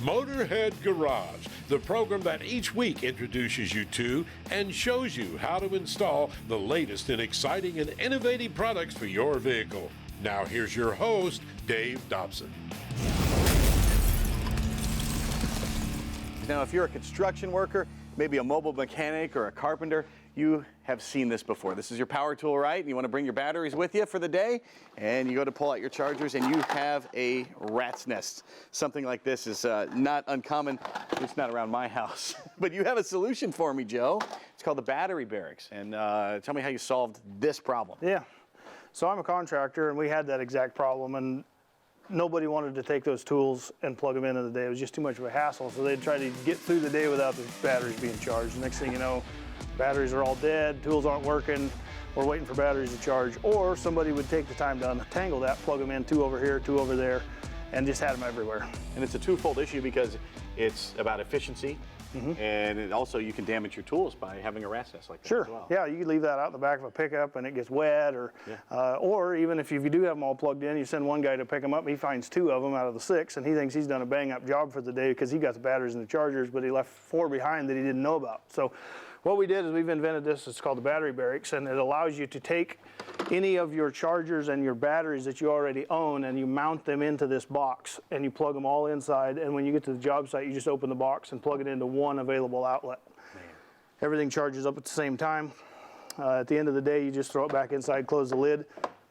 Motorhead Garage, the program that each week introduces you to and shows you how to install the latest in exciting and innovative products for your vehicle. Now here's your host, Dave Dobson. Now, if you're a construction worker, maybe a mobile mechanic or a carpenter, you have seen this before. This is your power tool, right? And you want to bring your batteries with you for the day, and you go to pull out your chargers, and you have a rat's nest. Something like this is not uncommon, at least not around my house. But you have a solution for me, Joe. It's called the battery barracks. And tell me how you solved this problem. Yeah. So I'm a contractor, and we had that exact problem, and nobody wanted to take those tools and plug them into the day. It was just too much of a hassle. So they'd try to get through the day without the batteries being charged. The next thing you know, batteries are all dead, tools aren't working, we're waiting for batteries to charge. Or somebody would take the time to untangle that, plug them in, two over here, two over there, and just had them everywhere. And it's a twofold issue because it's about efficiency, and it also you can damage your tools by having a rat's nest like that Sure. as well. Yeah, you could leave that out in the back of a pickup and it gets wet, or even if you do have them all plugged in, you send one guy to pick them up, he finds two of them out of the six, and he thinks he's done a bang-up job for the day because he got the batteries and the chargers, but he left four behind that he didn't know about. So what we did is we've invented this, it's called the battery barracks, and it allows you to take any of your chargers and your batteries that you already own and you mount them into this box and you plug them all inside, and when you get to the job site you just open the box and plug it into one available outlet. Everything charges up at the same time. At the end of the day you just throw it back inside, close the lid.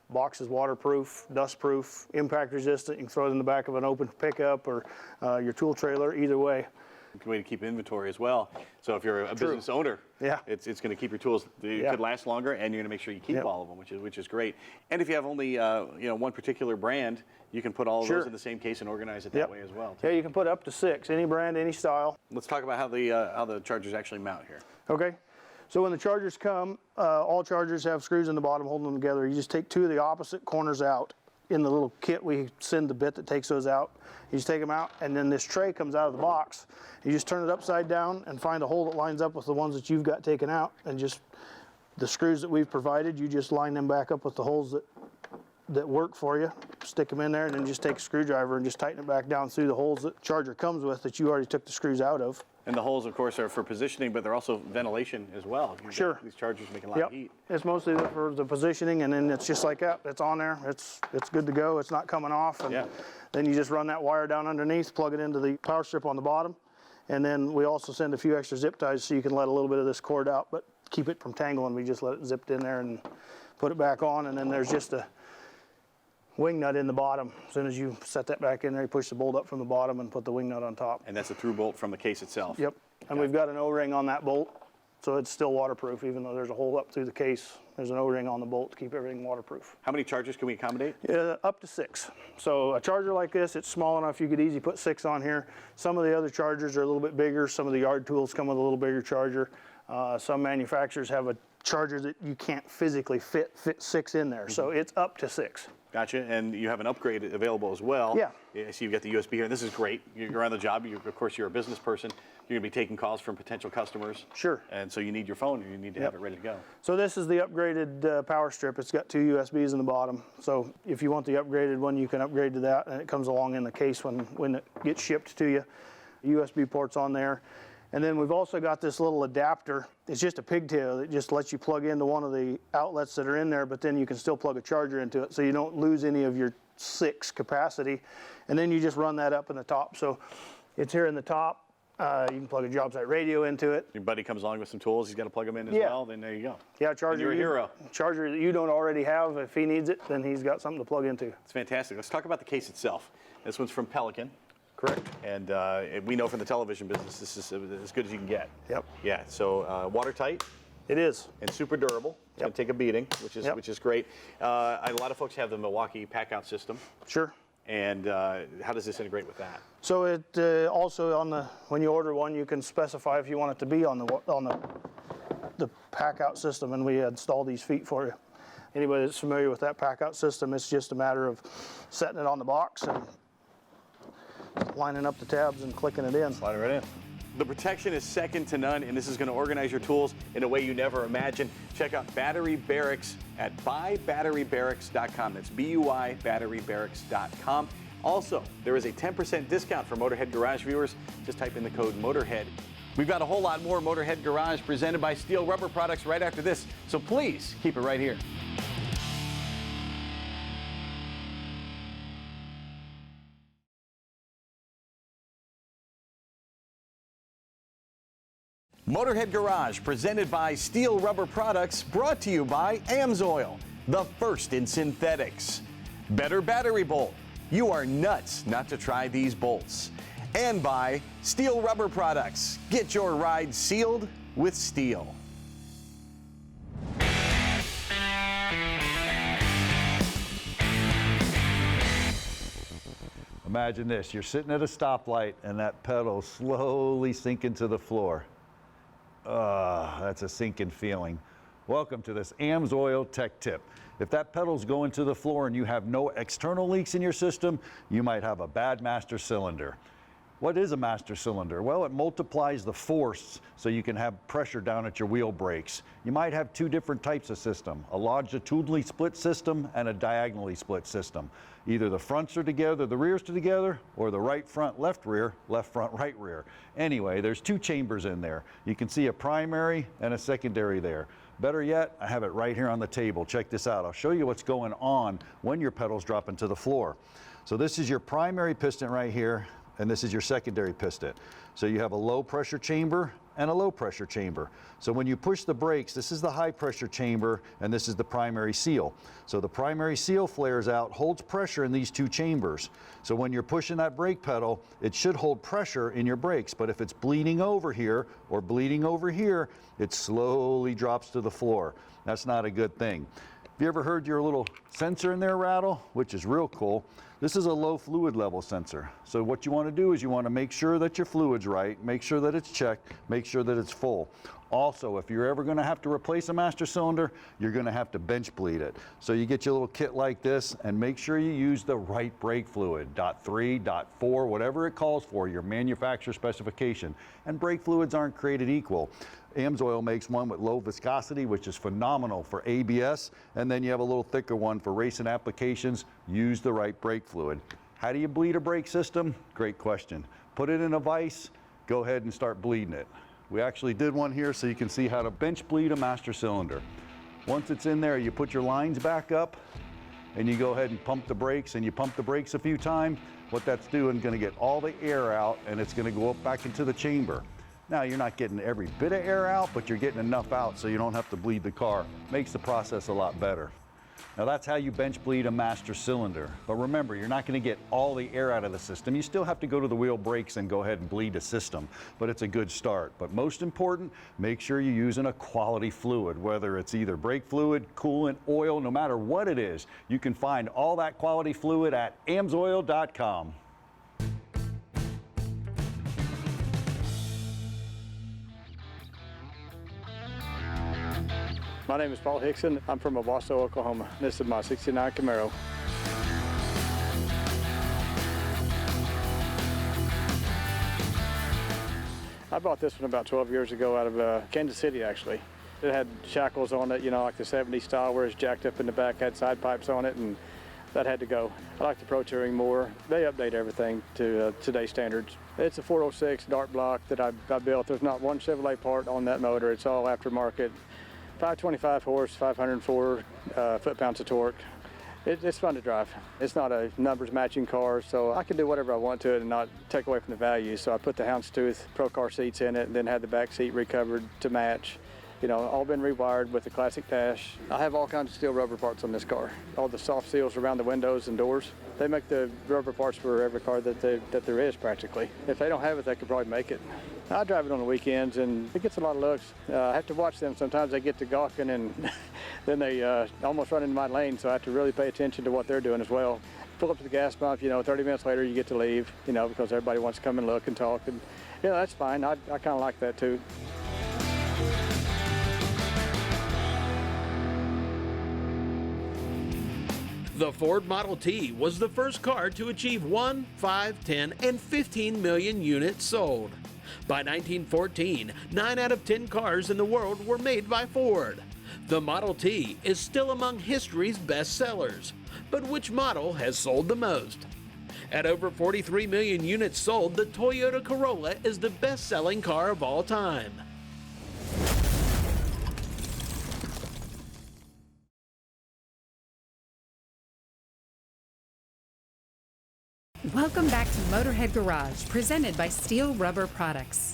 Box is waterproof, dustproof, impact resistant. You can throw it in the back of an open pickup or your tool trailer, either way. Good way to keep inventory as well. So if you're a business owner, it's going to keep your tools, could last longer, and you're going to make sure you keep all of them, which is great. And if you have only one particular brand, you can put all of those in the same case and organize it that way as well. Yeah, you can put up to 6, any brand, any style. Let's talk about how the chargers actually mount here. Okay. So when the chargers come, all chargers have screws in the bottom holding them together. You just take two of the opposite corners out. In the little kit we send the bit that takes those out. You just take them out, and then this tray comes out of the box. You just turn it upside down and find a hole that lines up with the ones that you've got taken out, and just the screws that we've provided, you just line them back up with the holes that work for you, stick them in there, and then just take a screwdriver and just tighten it back down through the holes that the charger comes with that you already took the screws out of. And the holes, of course, are for positioning, but they're also ventilation as well. Sure. These chargers make a lot of heat. It's mostly for the positioning, and then it's just like that. It's on there. It's good to go. It's not coming off. And then you just run that wire down underneath, plug it into the power strip on the bottom, and then we also send a few extra zip ties so you can let a little bit of this cord out, but keep it from tangling. We just let it zipped in there and put it back on, and then there's just a wing nut in the bottom. As soon as you set that back in there, you push the bolt up from the bottom and put the wing nut on top. And that's a through bolt from the case itself. Yep. And we've got an O-ring on that bolt, so it's still waterproof, even though there's a hole up through the case. There's an O-ring on the bolt to keep everything waterproof. How many chargers can we accommodate? Up to 6. So a charger like this, it's small enough you could easily put 6 on here. Some of the other chargers are a little bit bigger. Some of the yard tools come with a little bigger charger. Some manufacturers have a charger that you can't physically fit 6 in there, so it's up to 6. Gotcha, and you have an upgrade available as well. Yeah. So you've got the USB here. This is great. You're on the job. Of course, you're a business person. You're going to be taking calls from potential customers. Sure. And so you need your phone, and you need to have it ready to go. So this is the upgraded power strip. It's got 2 USBs in the bottom. So if you want the upgraded one, you can upgrade to that, and it comes along in the case when it gets shipped to you. USB ports on there. And then we've also got this little adapter. It's just a pigtail that just lets you plug into one of the outlets that are in there, but then you can still plug a charger into it so you don't lose any of your 6 capacity. And then you just run that up in the top. So it's here in the top. You can plug a job site radio into it. Your buddy comes along with some tools. He's got to plug them in as well. Then there you go. Yeah, charger. You're a hero. Charger that you don't already have. If he needs it, then he's got something to plug into. It's fantastic. Let's talk about the case itself. This one's from Pelican. Correct. And we know from the television business, this is as good as you can get. Yep. Yeah. So watertight. It is. And super durable. It's going to take a beating, which is great. A lot of folks have the Milwaukee pack-out system. Sure. And how does this integrate with that? So it also when you order one, you can specify if you want it to be on the pack-out system, and we install these feet for you. Anybody that's familiar with that pack-out system, it's just a matter of setting it on the box and lining up the tabs and clicking it in. Slide it right in. The protection is second to none, and this is going to organize your tools in a way you never imagined. Check out Battery Barracks at buybatterybarracks.com. That's BUI batterybarracks.com. Also, there is a 10% discount for Motorhead Garage viewers. Just type in the code MOTORHEAD. We've got a whole lot more Motorhead Garage presented by Steel Rubber Products right after this, so please keep it right here. Motorhead Garage, presented by Steel Rubber Products, brought to you by AMSOIL, the first in synthetics. Better Battery Bolt. You are nuts not to try these bolts. And by Steel Rubber Products. Get your ride sealed with steel. Imagine this, you're sitting at a stoplight and that pedal slowly sinking to the floor. That's a sinking feeling. Welcome to this AMSOIL Tech Tip. If that pedal's going to the floor and you have no external leaks in your system, you might have a bad master cylinder. What is a master cylinder? Well, it multiplies the force so you can have pressure down at your wheel brakes. You might have two different types of system, a longitudinally split system and a diagonally split system. Either the fronts are together, the rears are together, or the right front, left front, right rear. Anyway, there's two chambers in there. You can see a primary and a secondary there. Better yet, I have it right here on the table. Check this out. I'll show you what's going on when your pedal's dropping to the floor. So this is your primary piston right here, and this is your secondary piston. So you have a low pressure chamber and a low pressure chamber. So when you push the brakes, this is the high pressure chamber and this is the primary seal. So the primary seal flares out, holds pressure in these two chambers. So when you're pushing that brake pedal, it should hold pressure in your brakes, but if it's bleeding over here or bleeding over here, it slowly drops to the floor. That's not a good thing. Have you ever heard your little sensor in there rattle? Which is real cool. This is a low fluid level sensor. So what you want to do is you want to make sure that your fluid's right, make sure that it's checked, make sure that it's full. Also, if you're ever going to have to replace a master cylinder, you're going to have to bench bleed it. So you get your little kit like this and make sure you use the right brake fluid, .3, .4, whatever it calls for, your manufacturer specification. And brake fluids aren't created equal. AMSOIL makes one with low viscosity, which is phenomenal for ABS, and then you have a little thicker one for racing applications. Use the right brake fluid. How do you bleed a brake system? Great question. Put it in a vise, go ahead and start bleeding it. We actually did one here so you can see how to bench bleed a master cylinder. Once it's in there, you put your lines back up and you go ahead and pump the brakes, and you pump the brakes a few times. What that's doing, going to get all the air out and it's going to go up back into the chamber. Now, you're not getting every bit of air out, but you're getting enough out so you don't have to bleed the car. Makes the process a lot better. Now, that's how you bench bleed a master cylinder. But remember, you're not going to get all the air out of the system. You still have to go to the wheel brakes and go ahead and bleed the system, but it's a good start. But most important, make sure you're using a quality fluid, whether it's either brake fluid, coolant, oil, no matter what it is. You can find all that quality fluid at amsoil.com. My name is Paul Hickson. I'm from Owasso, Oklahoma. This is my '69 Camaro. I bought this one about 12 years ago out of Kansas City, actually. It had shackles on it, you know, like the 70s style, where it's jacked up in the back, had side pipes on it, and that had to go. I like the Pro Touring more. They update everything to today's standards. It's a 406 Dart block that I built. There's not one Chevrolet part on that motor. It's all aftermarket. 525 horse, 504 foot-pounds of torque. It's fun to drive. It's not a numbers matching car, so I can do whatever I want to it and not take away from the value. So I put the houndstooth Pro car seats in it and then had the back seat recovered to match. You know, all been rewired with the classic dash. I have all kinds of steel rubber parts on this car. All the soft seals around the windows and doors. They make the rubber parts for every car that there is practically. If they don't have it, they could probably make it. I drive it on the weekends and it gets a lot of looks. I have to watch them. Sometimes they get to gawking and then they almost run into my lane, so I have to really pay attention to what they're doing as well. Pull up to the gas pump, you know, 30 minutes later you get to leave, you know, because everybody wants to come and look and talk. And yeah, that's fine. I kind of like that too. The Ford Model T was the first car to achieve 1, 5, 10, and 15 million units sold. By 1914, 9 out of 10 cars in the world were made by Ford. The Model T is still among history's best sellers. But which model has sold the most? At over 43 million units sold, the Toyota Corolla is the best-selling car of all time. Welcome back to Motorhead Garage, presented by Steel Rubber Products.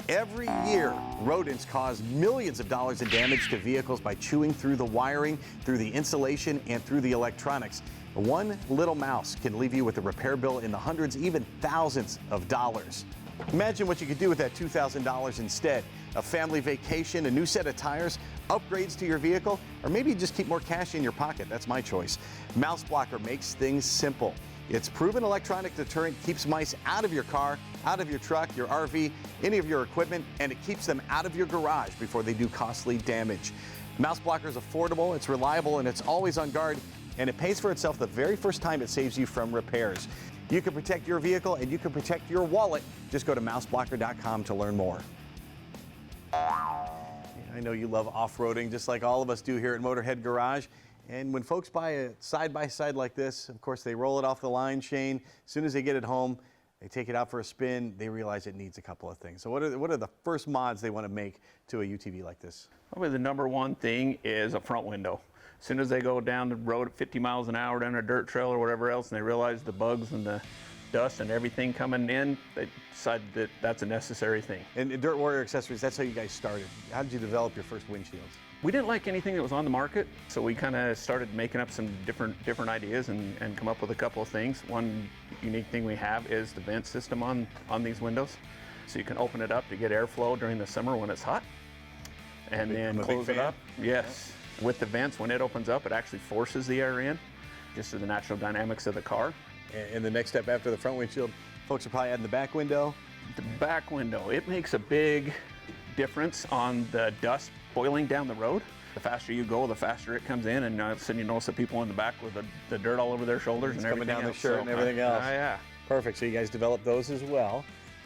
Every year, rodents cause millions of dollars in damage to vehicles by chewing through the wiring, through the insulation, and through the electronics. One little mouse can leave you with a repair bill in the hundreds, even thousands of dollars. Imagine what you could do with that $2,000 instead. A family vacation, a new set of tires, upgrades to your vehicle, or maybe just keep more cash in your pocket. That's my choice. Mouse Blocker makes things simple. Its proven electronic deterrent keeps mice out of your car, out of your truck, your RV, any of your equipment, and it keeps them out of your garage before they do costly damage. Mouse Blocker is affordable, it's reliable, and it's always on guard, and it pays for itself the very first time it saves you from repairs. You can protect your vehicle and you can protect your wallet. Just go to mouseblocker.com to learn more. I know you love off-roading just like all of us do here at Motorhead Garage. And when folks buy a side-by-side like this, of course, they roll it off the line, Shane. As soon as they get it home, they take it out for a spin, they realize it needs a couple of things. So what are the first mods they want to make to a UTV like this? Probably the number one thing is a front window. As soon as they go down the road at 50 miles an hour down a dirt trail or whatever else, and they realize the bugs and the dust and everything coming in, they decide that that's a necessary thing. And Dirt Warrior Accessories, that's how you guys started. How did you develop your first windshields? We didn't like anything that was on the market, so we kind of started making up some different ideas and come up with a couple of things. One unique thing we have is the vent system on these windows. So you can open it up to get airflow during the summer when it's hot, and then close it up. Yes. Yeah. With the vents, when it opens up, it actually forces the air in, just to the natural dynamics of the car. And the next step after the front windshield, folks are probably adding the back window. The back window, it makes a big difference on the dust boiling down the road. The faster you go, the faster it comes in, and all of a sudden you notice the people in the back with the dirt all over their shoulders and everything coming down else. the shirt and everything else. Yeah. Perfect. So you guys developed those as well.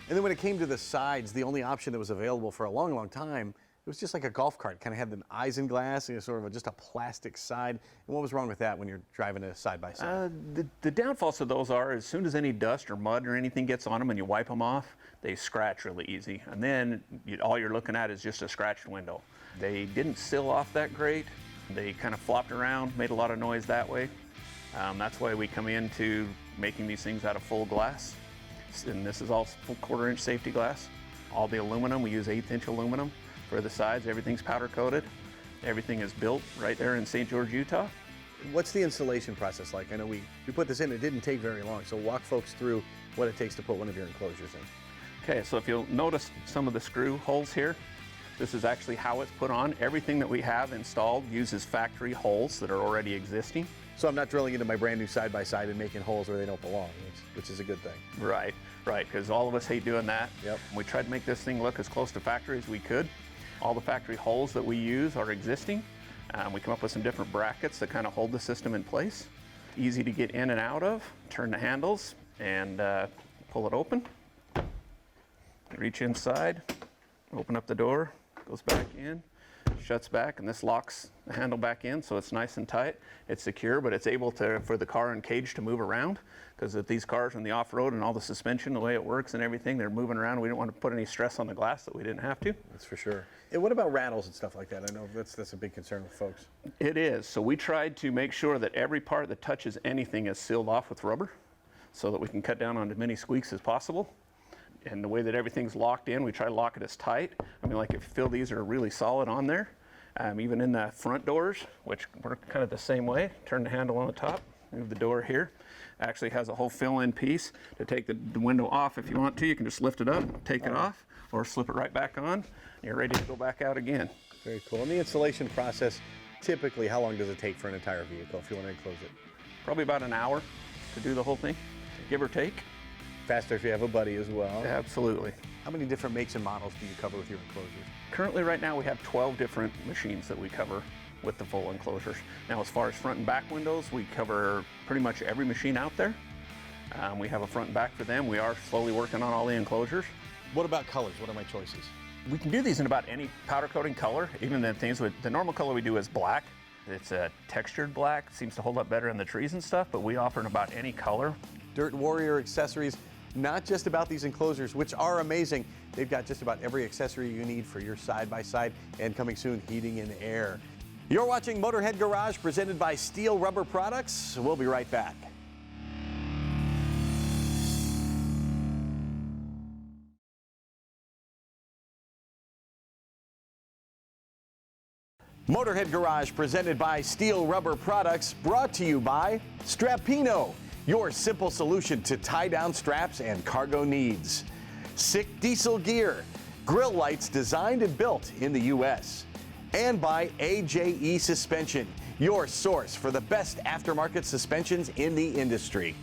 And then when it came to the sides, the only option that was available for a long, long time, it was just like a golf cart. Kind of had the eyes-in-glass, and sort of just a plastic side. And what was wrong with that when you're driving a side-by-side? The downfalls of those are, as soon as any dust or mud or anything gets on them and you wipe them off, they scratch really easy. And then all you're looking at is just a scratched window. They didn't seal off that great. They kind of flopped around, made a lot of noise that way. That's why we come into making these things out of full glass. And this is all full 1/4-inch safety glass. All the aluminum, we use 1/8-inch aluminum for the sides. Everything's powder coated. Everything is built right there in St. George, Utah. What's the installation process like? I know we put this in, it didn't take very long. So walk folks through what it takes to put one of your enclosures in. Okay, so if you'll notice some of the screw holes here, this is actually how it's put on. Everything that we have installed uses factory holes that are already existing. So I'm not drilling into my brand new side-by-side and making holes where they don't belong, which is a good thing. Right, because all of us hate doing that. Yep. We tried to make this thing look as close to factory as we could. All the factory holes that we use are existing. We come up with some different brackets that kind of hold the system in place. Easy to get in and out of. Turn the handles and pull it open. Reach inside, open up the door, goes back in, shuts back, and this locks the handle back in, so it's nice and tight. It's secure, but it's able for the car and cage to move around, because with these cars on the off-road and all the suspension, the way it works and everything, they're moving around. We don't want to put any stress on the glass that we didn't have to. That's for sure. And what about rattles and stuff like that? I know that's a big concern with folks. It is. So we tried to make sure that every part that touches anything is sealed off with rubber, so that we can cut down on as many squeaks as possible. And the way that everything's locked in, we try to lock it as tight. I mean, like if you feel these are really solid on there, even in the front doors, which work kind of the same way. Turn the handle on the top, move the door here. Actually has a whole fill-in piece to take the window off if you want to. You can just lift it up, take it off, or slip it right back on. And you're ready to go back out again. Very cool. And the installation process, typically, how long does it take for an entire vehicle if you want to enclose it? Probably about an hour to do the whole thing, give or take. Faster if you have a buddy as well. Absolutely. How many different makes and models do you cover with your enclosures? Currently, right now, we have 12 different machines that we cover with the full enclosures. Now, as far as front and back windows, we cover pretty much every machine out there. We have a front and back for them. We are slowly working on all the enclosures. What about colors? What are my choices? We can do these in about any powder coating color, even the things with the normal color we do is black. It's a textured black, seems to hold up better in the trees and stuff, but we offer in about any color. Dirt Warrior Accessories, not just about these enclosures, which are amazing. They've got just about every accessory you need for your side-by-side, and coming soon, heating and air. You're watching Motorhead Garage, presented by Steel Rubber Products. We'll be right back. Motorhead Garage, presented by Steel Rubber Products, brought to you by Strappino, your simple solution to tie-down straps and cargo needs. Sick Diesel Gear, grill lights designed and built in the U.S. And by AJE Suspension, your source for the best aftermarket suspensions in the industry.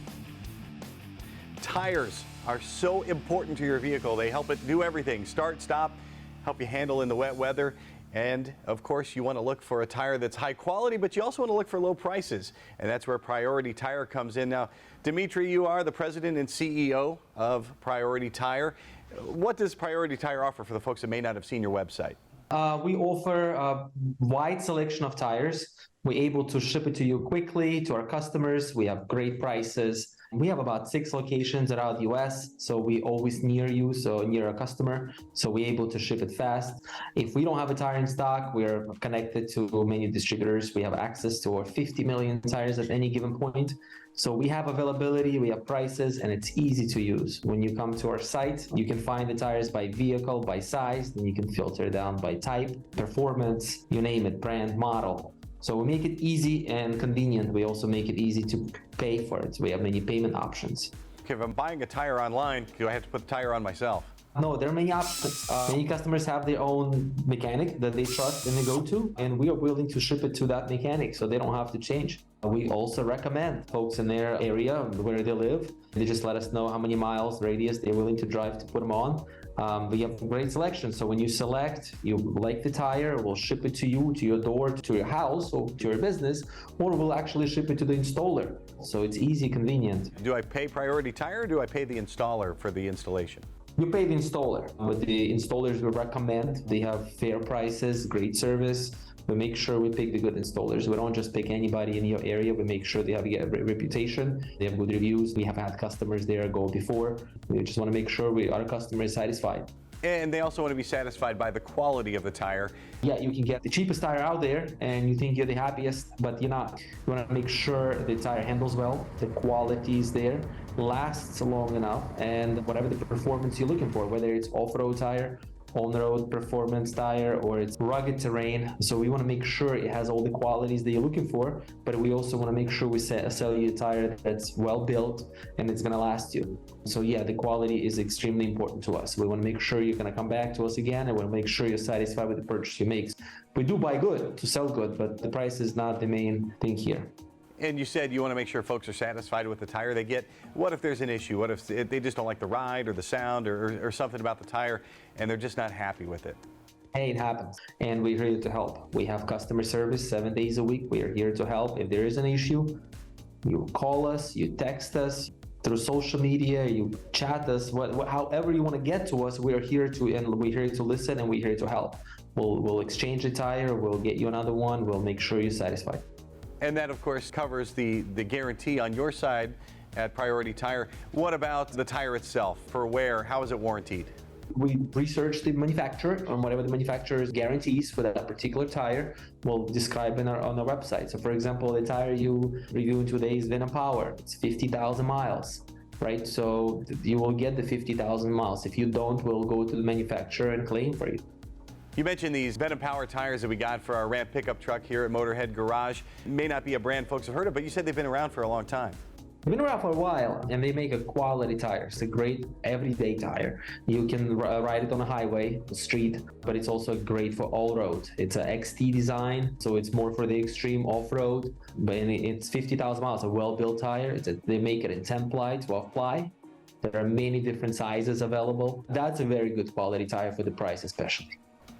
Tires are so important to your vehicle. They help it do everything: start, stop, help you handle in the wet weather. And of course, you want to look for a tire that's high quality, but you also want to look for low prices. And that's where Priority Tire comes in. Now, Dimitri, you are the president and CEO of Priority Tire. What does Priority Tire offer for the folks that may not have seen your website? We offer a wide selection of tires. We're able to ship it to you quickly, to our customers. We have great prices. We have about 6 locations around the US, so we always near you, so near a customer, so we're able to ship it fast. If we don't have a tire in stock, we're connected to many distributors. We have access to over 50 million tires at any given point. So we have availability, we have prices, and it's easy to use. When you come to our site, you can find the tires by vehicle, by size, then you can filter down by type, performance, you name it, brand, model. So we make it easy and convenient. We also make it easy to pay for it. So we have many payment options. Okay, if I'm buying a tire online, do I have to put the tire on myself? No, there are many options. Many customers have their own mechanic that they trust and they go to, and we are willing to ship it to that mechanic so they don't have to change. We also recommend folks in their area where they live. They just let us know how many miles radius they're willing to drive to put them on. We have a great selection. So when you select, you like the tire, we'll ship it to you, to your door, to your house, or to your business, or we'll actually ship it to the installer. So it's easy, convenient. Do I pay Priority Tire, or do I pay the installer for the installation? You pay the installer. With the installers we recommend, they have fair prices, great service. We make sure we pick the good installers. We don't just pick anybody in your area. We make sure they have a reputation, they have good reviews. We have had customers there go before. We just want to make sure our customer is satisfied. And they also want to be satisfied by the quality of the tire. Yeah, you can get the cheapest tire out there and you think you're the happiest, but you're not. You want to make sure the tire handles well, the quality is there, lasts long enough, and whatever the performance you're looking for, whether it's off-road tire, on-road performance tire, or it's rugged terrain. So we want to make sure it has all the qualities that you're looking for, but we also want to make sure we sell you a tire that's well built and it's going to last you. So yeah, the quality is extremely important to us. We want to make sure you're going to come back to us again, and we want to make sure you're satisfied with the purchase you make. We do buy good to sell good, but the price is not the main thing here. And you said you want to make sure folks are satisfied with the tire they get. What if there's an issue? What if they just don't like the ride or the sound or something about the tire and they're just not happy with it? Hey, it happens, and we're here to help. We have customer service 7 days a week. We are here to help. If there is an issue, you call us, you text us, through social media, you chat us, however you want to get to us, we're here to listen, and we're here to help. We'll exchange the tire, we'll get you another one, we'll make sure you're satisfied. And that, of course, covers the guarantee on your side at Priority Tire. What about the tire itself? For wear, how is it warranted? We research the manufacturer on whatever the manufacturer's guarantees for that particular tire. We'll describe on our website. So, for example, the tire you reviewing today is Venom Power. It's 50,000 miles, right? So you will get the 50,000 miles. If you don't, we'll go to the manufacturer and claim for you. You mentioned these Venom Power tires that we got for our Ram pickup truck here at Motorhead Garage. It may not be a brand folks have heard of, but you said they've been around for a long time. They've been around for a while, and they make a quality tire. It's a great everyday tire. You can ride it on a highway, the street, but it's also great for all road. It's a XT design, so it's more for the extreme off-road, but it's 50,000 miles, a well-built tire. They make it in 10-ply, 12-ply. There are many different sizes available. That's a very good quality tire for the price especially.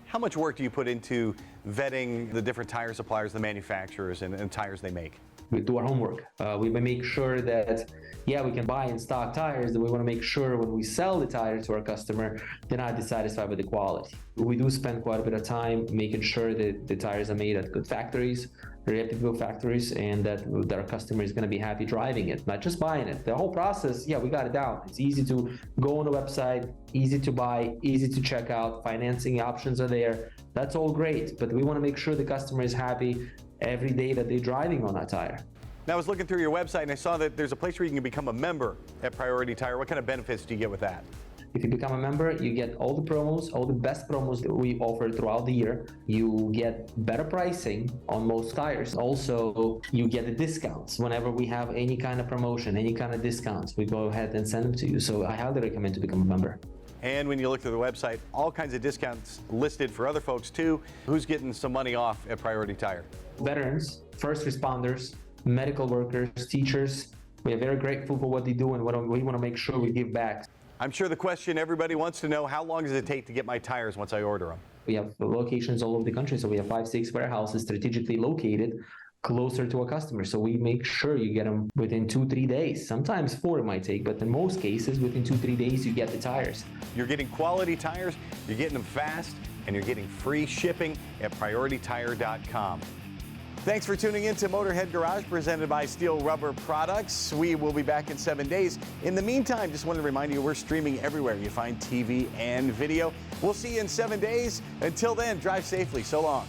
How much work do you put into vetting the different tire suppliers, the manufacturers, and tires they make? we do our homework. We make sure that, yeah, we can buy in stock tires, but we want to make sure when we sell the tire to our customer, they're not dissatisfied with the quality. We do spend quite a bit of time making sure that the tires are made at good factories, reputable factories, and that our customer is going to be happy driving it, not just buying it. The whole process, yeah, we got it down. It's easy to go on the website, easy to buy, easy to check out, financing options are there. That's all great, but we want to make sure the customer is happy every day that they're driving on that tire. Now, I was looking through your website and I saw that there's a place where you can become a member at Priority Tire. What kind of benefits do you get with that? If you become a member, you get all the promos, all the best promos that we offer throughout the year. You get better pricing on most tires. Also, you get the discounts. Whenever we have any kind of promotion, any kind of discounts, we go ahead and send them to you. So I highly recommend to become a member. And when you look through the website, all kinds of discounts listed for other folks too. Who's getting some money off at Priority Tire? Veterans, first responders, medical workers, teachers. We are very grateful for what they do, and we want to make sure we give back. I'm sure the question everybody wants to know, how long does it take to get my tires once I order them? We have locations all over the country, so we have 5-6 warehouses strategically located closer to a customer. So we make sure you get them within 2-3 days. Sometimes 4 it might take, but in most cases, within 2-3 days, you get the tires. You're getting quality tires, you're getting them fast, and you're getting free shipping at PriorityTire.com. Thanks for tuning in to Motorhead Garage, presented by Steel Rubber Products. We will be back in 7 days. In the meantime, just wanted to remind you we're streaming everywhere you find TV and video. We'll see you in 7 days. Until then, drive safely. So long.